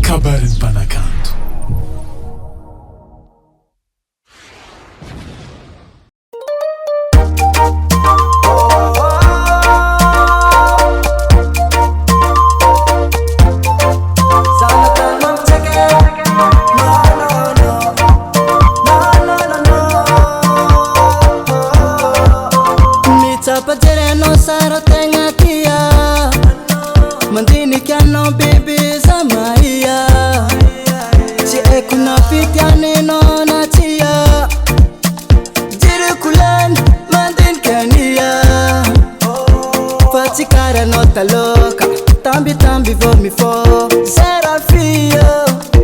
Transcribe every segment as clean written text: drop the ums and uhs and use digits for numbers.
Kabaron'ny Mpanakanto. Mandinikiano bibi Samaia, si ekuna fitiane no na chia. Jirikulan mandinikiania, fatikara no taloka, tambi tambi vomi fo. Zera fio,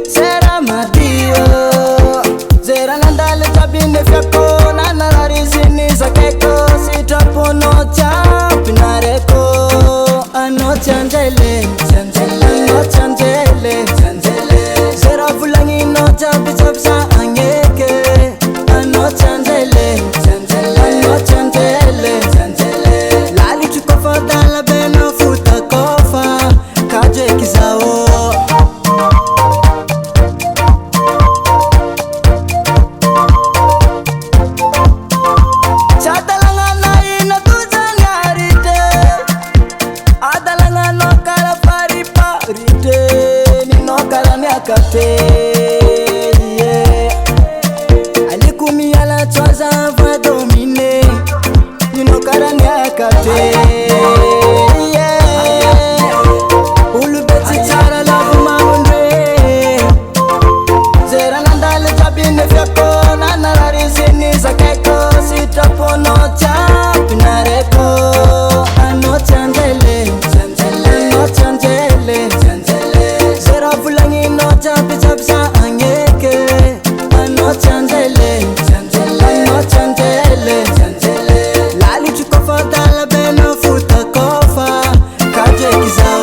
zera madio, zera landale tabine fiako na nalarizini zakeko sitapo no champinareko. NOUVEAUTE Tsy anjely, NOUVEAUTE Tsy anjely, zera vulangi no jabi jabi sa agneke. NOUVEAUTE Tsy anjely, NOUVEAUTE Tsy anjely, lali tukofa dala beno futa kofa kaje kizao. Alikumi ala twaza va dominer, nino karani akate. Ulu beti tara lavu maundwe, zera landale tabine fiako na nalarizini zakeko sitapo no champinareko. NOUVEAUTE Tsy anjely, NOUVEAUTE Tsy anjely, zera vulangi no jabi jabi sa agneke. NOUVEAUTE Tsy anjely, NOUVEAUTE Tsy anjely, lali tukofa dala beno futa kofa kaje kizao.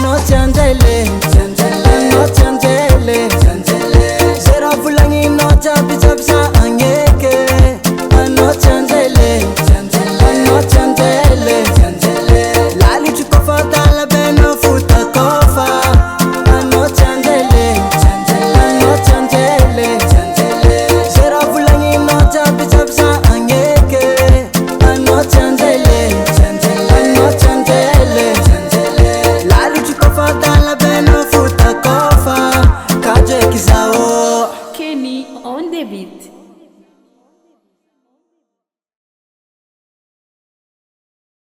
NOUVEAUTE Tsy anjely, zera vulangi no jabi jabi sa